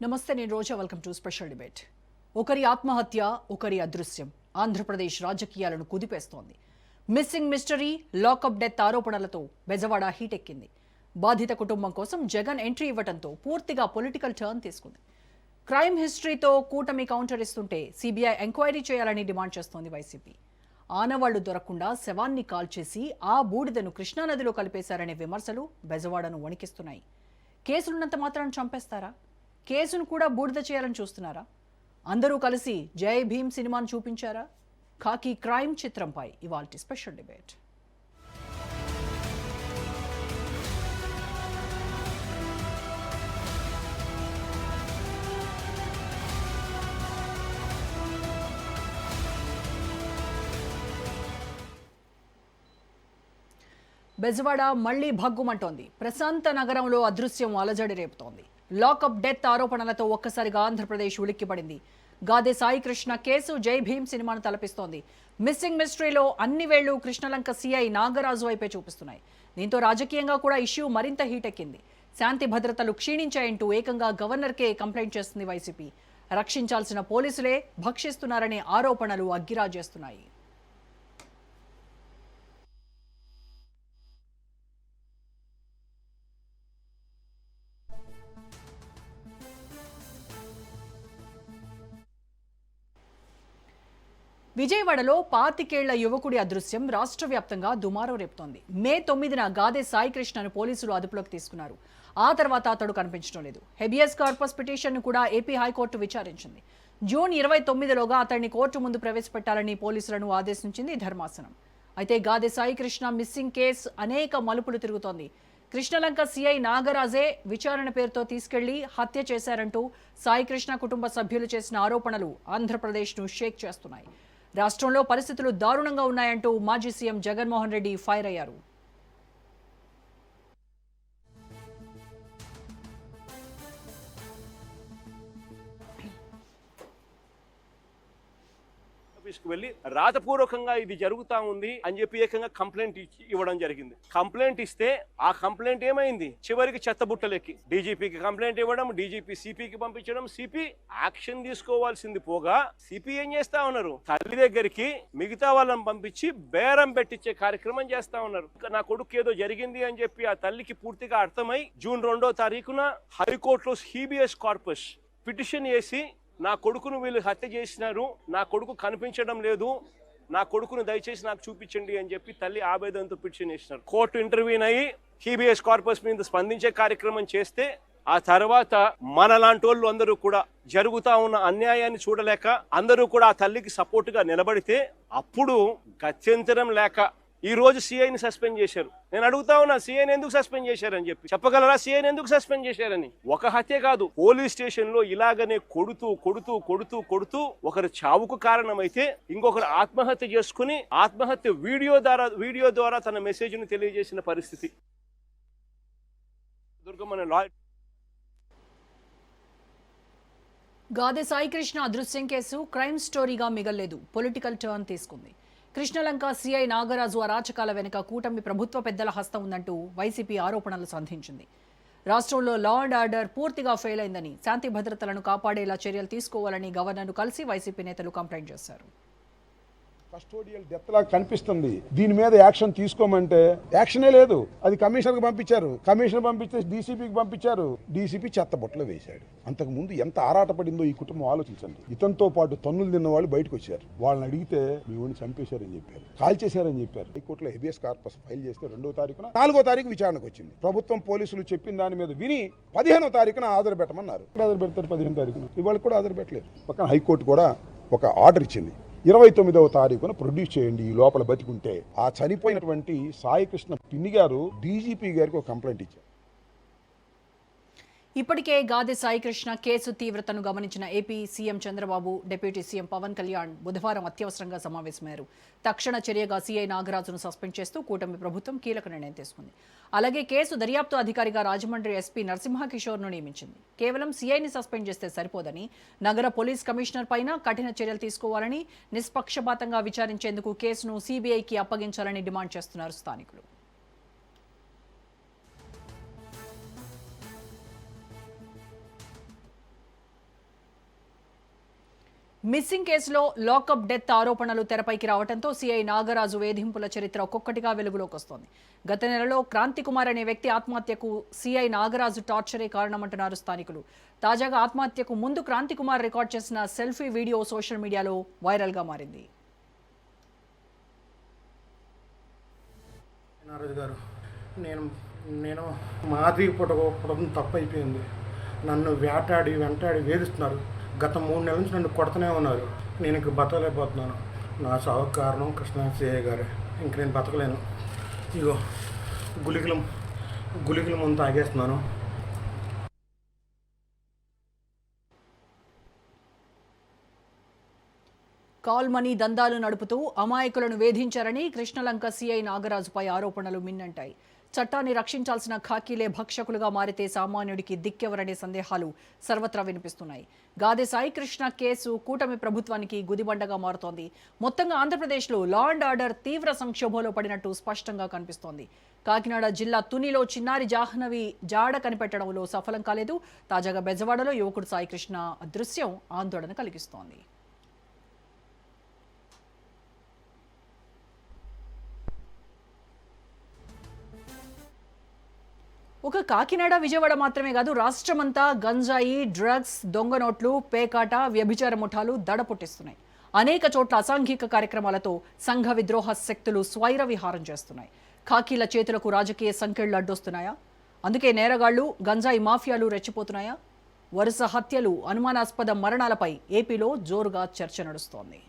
నమస్తే, నేను రోజా. Welcome to special debate. ఒకరి ఆత్మహత్య, ఒకరి అదృశ్యం ఆంధ్రప్రదేశ్ రాజకీయాలను కుదిపేస్తోంది. మిస్సింగ్ మిస్టరీ, లాకప్ డెత్ ఆరోపణలతో బెజవాడ హీటెక్కింది. బాధిత కుటుంబం కోసం జగన్ ఎంట్రీ ఇవ్వడంతో పూర్తిగా పొలిటికల్ టర్న్ తీసుకుంది. క్రైమ్ హిస్టరీతో కూటమి కౌంటర్ ఇస్తుంటే సిబిఐ ఎంక్వైరీ చేయాలని డిమాండ్ చేస్తోంది వైసీపీ. ఆనవాళ్లు దొరకకుండా శవాన్ని కాల్చేసి ఆ బూడిదను కృష్ణానదిలో కలిపేశారనే విమర్శలు బెజవాడను వణికిస్తున్నాయి. కేసులున్నంత మాత్రాన్ని చంపేస్తారా? కేసును కూడా బూడిద చేయాలని చూస్తున్నారా? అందరూ కలిసి జై భీమ్ సినిమాను చూపించారా? ఖాకీ క్రైమ్ చిత్రంపై ఇవాల్టి స్పెషల్ డిబేట్. బెజవాడ మళ్లీ భగ్గుమంటోంది. ప్రశాంత నగరంలో అదృశ్యం అలజడి రేపుతోంది. లాకప్ డెత్ ఆరోపణలతో ఒక్కసారిగా ఆంధ్రప్రదేశ్ ఉలిక్కిపడింది. గాదే సాయికృష్ణ కేసు జై భీమ్ సినిమాను తలపిస్తోంది. మిస్సింగ్ మిస్టరీలో అన్ని వేళ్లు కృష్ణలంక సిఐ నాగరాజు వైపే చూపిస్తున్నాయి. దీంతో రాజకీయంగా కూడా ఇష్యూ మరింత హీటెక్కింది. శాంతి భద్రతలు క్షీణించాయంటూ ఏకంగా గవర్నర్కే కంప్లైంట్ చేస్తుంది వైసీపీ. రక్షించాల్సిన పోలీసులే భక్షిస్తున్నారనే ఆరోపణలు అగ్గిరాజేస్తున్నాయి. విజయవాడలో 25 యువకుడి అదృశ్యం రాష్ట్ర వ్యాప్తంగా దుమారం రేపుతోంది. మే 9న గాదే సాయికృష్ణను పోలీసులు అదుపులోకి తీసుకున్నారు. ఆ తర్వాత అతడు కనిపించడం లేదు. హెబియస్ కార్పస్ పిటిషన్ను కూడా ఏపీ హైకోర్టు విచారించింది. జూన్ 29లోగా అతడిని కోర్టు ముందు ప్రవేశపెట్టాలని పోలీసులను ఆదేశించింది ధర్మాసనం. అయితే గాదే సాయికృష్ణ మిస్సింగ్ కేసు అనేక మలుపులు తిరుగుతోంది. కృష్ణలంక సిఐ నాగరాజే విచారణ పేరుతో తీసుకెళ్లి హత్య చేశారంటూ సాయికృష్ణ కుటుంబ సభ్యులు చేసిన ఆరోపణలు ఆంధ్రప్రదేశ్ను షేక్ చేస్తున్నాయి. రాష్ట్రంలో పరిస్థితులు దారుణంగా ఉన్నాయంటూ మాజీ సీఎం జగన్మోహన్ రెడ్డి ఫైర్ అయ్యారు. వెళ్ళి రాతపూర్వకంగా ఇది జరుగుతా ఉంది అని చెప్పి ఏకంగా కంప్లైంట్ ఇవ్వడం జరిగింది. కంప్లైంట్ ఇస్తే ఆ కంప్లైంట్ ఏమైంది? చివరికి చెత్తబుట్టలెక్కి డీజీపీకి కంప్లైంట్ ఇవ్వడం, డీజీపీ సిపికి పంపించడం, సిపి యాక్షన్ తీసుకోవాల్సింది పోగా సిపి ఏం చేస్తా ఉన్నారు? తల్లి దగ్గరికి మిగతా వాళ్ళని పంపించి బేరం పెట్టించే కార్యక్రమం చేస్తా ఉన్నారు. నా కొడుకు ఏదో జరిగింది అని చెప్పి ఆ తల్లికి పూర్తిగా అర్థమై జూన్ 2వ తారీఖున హైకోర్టులో హీబియస్ కార్పస్ పిటిషన్ వేసి నా కొడుకును వీళ్ళు హత్య చేసినారు, నా కొడుకు కనిపించడం లేదు, నా కొడుకును దయచేసి నాకు చూపించండి అని చెప్పి తల్లి ఆవేదనతో పిటిషన్ వేసినారు. కోర్టు ఇంటర్వ్యూన్ అయ్యి హీబియస్ కార్పస్ మీద స్పందించే కార్యక్రమం చేస్తే ఆ తర్వాత మనలాంటి వాళ్ళు అందరూ కూడా జరుగుతా ఉన్న అన్యాయాన్ని చూడలేక అందరూ కూడా ఆ తల్లికి సపోర్టుగా నిలబడితే అప్పుడు గత్యంతరం లేక ఈ రోజు సిఐని సస్పెండ్ చేశారు. నేను అడుగుతా ఉన్నా, సిఐని ఎందుకు సస్పెండ్ చేశారని చెప్పి చెప్పగలరా? సిఐని ఎందుకు సస్పెండ్ చేశారని? ఒక హత్య కాదు, పోలీస్ స్టేషన్ లో ఇలాగనే కొడుతూ కొడుతూ కొడుతూ కొడుతూ ఒకరి చావుకు కారణమైతే ఇంకొకరు ఆత్మహత్య చేసుకుని ఆత్మహత్య వీడియో ద్వారా తన మెసేజ్ ను తెలియజేసిన పరిస్థితి. దుర్గమ్మన లాయర్ గాదే సాయికృష్ణ అదృశ్యం కేసు క్రైమ్ స్టోరీగా మిగల్లేదు, పొలిటికల్ టర్న్ తీసుకుంది. కృష్ణలంక సిఐ నాగరాజు అరాచకాల వెనుక కూటమి ప్రభుత్వ పెద్దల హస్తం ఉందంటూ వైసీపీ ఆరోపణలు సంధించింది. రాష్ట్రంలో లా అండ్ ఆర్డర్ పూర్తిగా ఫెయిల్ అయిందని, శాంతి భద్రతలను కాపాడేలా చర్యలు తీసుకోవాలని గవర్నర్ను కలిసి వైసీపీ నేతలు కంప్లైంట్ చేశారు. కస్టోడియల్ డెత్ లాగా కనిపిస్తుంది. దీని మీద యాక్షన్ తీసుకోమంటే యాక్షనే లేదు. అది కమిషనర్కి పంపించారు, కమిషనర్ పంపిస్తే డీసీపీకి పంపించారు, డీసీపీ చెత్తబొట్టలో వేశాడు. అంతకు ముందు ఎంత ఆరాటపడిందో ఈ కుటుంబం ఆలోచించండి. ఇతనితో పాటు తన్నులు తిన్న వాళ్ళు బయటకు వచ్చారు. వాళ్ళని అడిగితే మీ వాడిని చంపేశారని చెప్పారు, కాల్ చేశారని చెప్పారు. హైకోర్టులో హెబియస్ కార్పస్ ఫైల్ చేస్తే 2వ తారీఖున 4వ తారీఖు విచారణకు వచ్చింది. ప్రభుత్వం పోలీసులు చెప్పిన దాని మీద విని 15వ తారీఖున హాజరు పెట్టమన్నారు. హాజరు పెడతారు 15వ తారీఖున, ఇవాళ కూడా హాజరు పెట్టలేదు. పక్కన హైకోర్టు కూడా ఒక ఆర్డర్ ఇచ్చింది, 29వ తారీఖున ప్రొడ్యూస్ చేయండి ఈ లోపల బతికుంటే. ఆ చనిపోయినటువంటి సాయికృష్ణ పిన్ని గారు డీజీపీ గారికి ఒక కంప్లైంట్ ఇచ్చారు. ఇప్పటికే గాదే సాయికృష్ణ కేసు తీవ్రతను గమనించిన AP CM Chandrababu, deputy CM Pawan Kalyan బుధవారం అత్యవసరంగా సమావేశమయ్యారు. తక్షణ చర్యగా సీఐ నాగరాజును సస్పెండ్ చేస్తూ కూటమి ప్రభుత్వం కీలక నిర్ణయం తీసుకుంది. అలాగే కేసు దర్యాప్తు అధికారిగా రాజమండ్రి ఎస్పీ నరసింహకిషోర్ను నియమించింది. కేవలం సీఐని సస్పెండ్ చేస్తే సరిపోదని, నగర పోలీస్ కమిషనర్ పైన కఠిన చర్యలు తీసుకోవాలని, నిష్పక్షపాతంగా విచారించేందుకు కేసును సీబీఐకి అప్పగించాలని డిమాండ్ చేస్తున్నారు స్థానికులు. మిస్సింగ్ కేసులో లాకప్ డెత్ ఆరోపణలు తెరపైకి రావడంతో సీఐ నాగరాజు వేధింపుల చరిత్ర ఒక్కొక్కటిగా వెలుగులోకి వస్తోంది. గత నెలలో క్రాంతి కుమార్ అనే వ్యక్తి ఆత్మహత్యకు సీఐ నాగరాజు టార్చరే కారణమంటున్నారు స్థానికులు. తాజాగా ఆత్మహత్యకు ముందు క్రాంతి కుమార్ రికార్డ్ చేసిన సెల్ఫీ వీడియో సోషల్ మీడియాలో వైరల్గా మారింది. నారాజు గారు, నేను మాది పుట్టడం తప్పు అయిపోయింది. నన్ను వెంటాడి వేధిస్తున్నారు. గత 3 నెలల నుంచి నన్ను కొడుతూనే ఉన్నారు. నేను ఇంక బతకలేకపోతున్నాను. నా సావుకు కారణం కృష్ణ సిఐ గారే. ఇంక నేను బతకలేను. ఇగో గుళికలు ముందు తాగేస్తున్నాను. కాల్ మనీ దందాలు నడుపుతూ అమాయకులను వేధించారని కృష్ణలంక సీఐ నాగరాజుపై ఆరోపణలు మిన్నంటాయి. చట్టాన్ని రక్షించాల్సిన ఖాకీలే భక్షకులుగా మారితే సామాన్యుడికి దిక్కెవరనే సందేహాలు సర్వత్రా వినిపిస్తున్నాయి. గాదె సాయి కృష్ణ కేసు కూటమి ప్రభుత్వానికి గుదిబండగా మారుతోంది. మొత్తంగా ఆంధ్రప్రదేశ్లో లా అండ్ ఆర్డర్ తీవ్ర సంక్షోభంలో పడినట్టు స్పష్టంగా కనిపిస్తోంది. కాకినాడ జిల్లా తునిలో చిన్నారి జాహ్నవి జాడ కనిపెట్టడంలో సఫలం కాలేదు. తాజాగా బెజవాడలో యువకుడు సాయి కృష్ణ అదృశ్యం ఆందోళన కలిగిస్తోంది. ఒక కాకినాడ విజయవాడ మాత్రమే కాదు, రాష్ట్రమంతా గంజాయి, డ్రగ్స్, దొంగ నోట్లు, పేకాట, వ్యభిచార ముఠాలు దడ పుట్టిస్తున్నాయి. అనేక చోట్ల అసాంఘిక కార్యక్రమాలతో సంఘ విద్రోహ శక్తులు స్వైర విహారం చేస్తున్నాయి. ఖాకీల చేతులకు రాజకీయ సంకెళ్లు అడ్డొస్తున్నాయా? అందుకే నేరగాళ్లు, గంజాయి మాఫియాలు రెచ్చిపోతున్నాయా? వరుస హత్యలు, అనుమానాస్పద మరణాలపై ఏపీలో జోరుగా చర్చ నడుస్తోంది.